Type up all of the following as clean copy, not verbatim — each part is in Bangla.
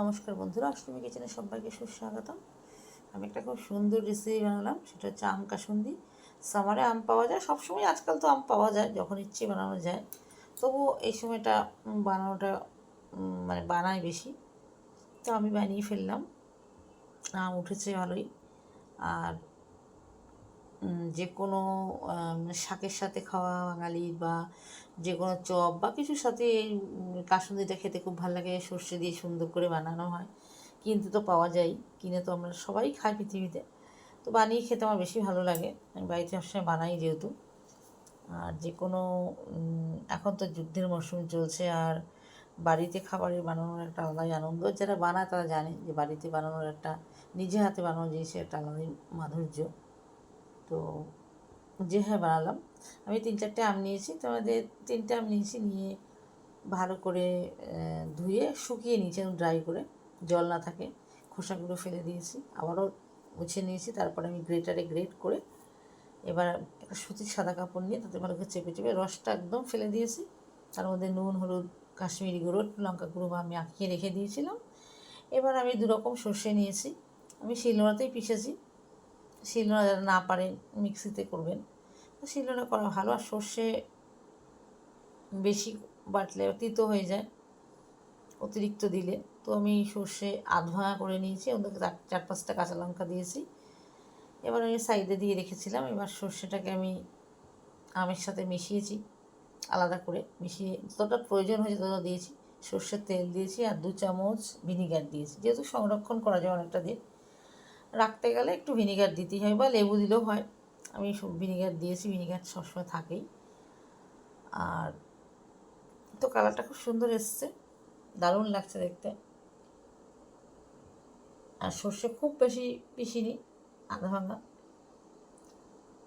নমস্কার বন্ধুরা, অষ্টমী কিচেনে সবাইকে সুস্বাগতম। আমি একটা খুব সুন্দর রেসিপি বানালাম, সেটা হচ্ছে আম কাসুন্দি। সামারে আম পাওয়া যায় সবসময়, আজকাল তো আম পাওয়া যায়, যখন ইচ্ছে বানানো যায়। তবুও এই সময়টা বানানোটা বানাই বেশি। তো আমি বানিয়ে ফেললাম, আম উঠেছে ভালোই। আর যে কোনো শাকের সাথে খাওয়া বাঙালির, বা যে কোনো চপ বা কিছুর সাথে এই কাসুন্দিটা খেতে খুব ভালো লাগে। সর্ষে দিয়ে সুন্দর করে বানানো হয়, কিনতে তো পাওয়া যায়, কিনে তো আমরা সবাই খাই পৃথিবীতে। তো বানিয়ে খেতে আমার বেশি ভালো লাগে, আমি বাড়িতে সবসময় বানাই যেহেতু। আর যে কোনো এখন তো যুদ্ধের মরশুম চলছে, আর বাড়িতে খাবারের বানানোর একটা আলাদাই আনন্দ। যারা বানায় তারা জানে যে বাড়িতে বানানোর একটা, নিজে হাতে বানানো জিনিসের একটা আলাদাই মাধুর্য। তো হ্যাঁ বানালাম। আমি 3-4টে আম নিয়েছি, তো আমাদের 3টে আম নিয়েছি, নিয়ে ভালো করে ধুয়ে শুকিয়ে নিয়েছি, ড্রাই করে, জল না থাকে। খোসাগুলো ফেলে দিয়েছি, আবারও মুছে নিয়েছি। তারপরে আমি গ্রেটারে গ্রেট করে এবার একটা সুতির সাদা কাপড় নিয়ে তাতে ভালো করে চেপে চেপে রসটা একদম ফেলে দিয়েছি। তার মধ্যে নুন, হলুদ, কাশ্মীরি গুঁড়ো, লঙ্কা গুঁড়ো আমি আঁকিয়ে রেখে দিয়েছিলাম। এবার আমি 2 রকম সর্ষে নিয়েছি, আমি শিলনোড়াতেই পিষেছি। শিলনোড়া যারা না পারেন মিক্সিতে করবেন, তো শিলনোড়া করা ভালো। আর সর্ষে বেশি বাটলে তিতো হয়ে যায় অতিরিক্ত দিলে। তো আমি সর্ষে আধ ভাঙা করে নিয়েছি, ওদেরকে 4-5টা কাঁচা লঙ্কা দিয়েছি। এবার আমি সাইডে দিয়ে রেখেছিলাম। এবার সর্ষেটাকে আমি আমের সাথে মিশিয়েছি, আলাদা করে মিশিয়ে যতটা প্রয়োজন হয়েছে ততটা দিয়েছি। সর্ষের তেল দিয়েছি, আর 2 চামচ ভিনিগার দিয়েছি, যেহেতু সংরক্ষণ করা যায় অনেকটা দিন, রাখতে গেলে একটু ভিনিগার দিতেই হয়, বা লেবু দিলেও হয়। আমি সব ভিনিগার দিয়েছি, ভিনিগার সবসময় থাকেই। আর তো কালারটা খুব সুন্দর এসছে, দারুণ লাগছে দেখতে। আর সর্ষে খুব বেশি পিসিনি, আধা ভাঙা।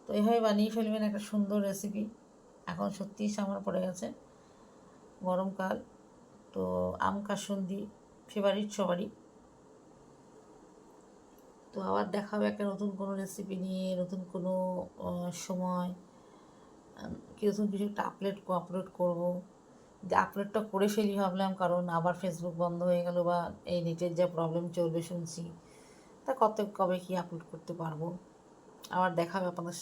তো এইভাবে বানিয়ে ফেলবেন একটা সুন্দর রেসিপি। এখন সত্যিই সামনে পড়ে গেছে গরমকাল, তো আম কাসুন্দি ফেভারিট সবারই। তো আবার দেখা হবে একটা নতুন কোনো রেসিপি নিয়ে, নতুন কোনো সময় নতুন কিছু একটা আপলোড করবো। যে আপলোডটা করে ফেলি ভাবলাম, কারণ আবার ফেসবুক বন্ধ হয়ে গেল, বা এই নেটের যা প্রবলেম চলবে শুনছি, তা কবে কি আপলোড করতে পারবো। আবার দেখা হবে আপনাদের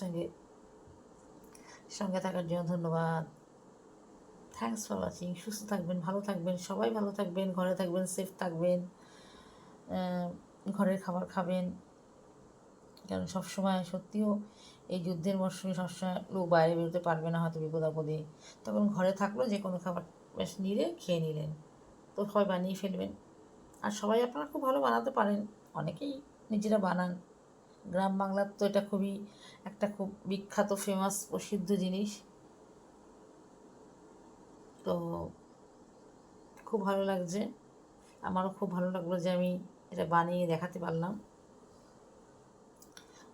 সঙ্গে থাকার জন্য ধন্যবাদ। Thanks for watching. সুস্থ থাকবেন, ভালো থাকবেন, সবাই ভালো থাকবেন, ঘরে থাকবেন, সেফ থাকবেন, ঘরের খাবার খাবেন। কারণ সবসময় সত্যিও এই যুদ্ধের মরশুমে সবসময় লোক বাইরে বেরোতে পারবে না, হয়তো বিপদ আপদে, তখন ঘরে থাকলেও যে কোনো খাবার বেশ নিলে খেয়ে নিলেন। তো সবাই বানিয়ে ফেলবেন। আর সবাই আপনারা খুব ভালো বানাতে পারেন, অনেকেই নিজেরা বানান। গ্রাম বাংলার তো এটা খুবই একটা খুব বিখ্যাত, ফেমাস, প্রসিদ্ধ জিনিস। তো খুব ভালো লাগছে, আমারও খুব ভালো লাগলো যে আমি এটা বানিয়ে দেখাতে পারলাম।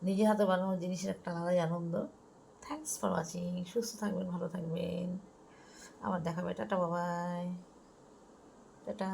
নিজে হাতে বানানো জিনিসের একটা আলাদাই আনন্দ। Thanks for watching. সুস্থ থাকবেন, ভালো থাকবেন, আবার দেখাবে। টাটা, বাবাই, টাটা।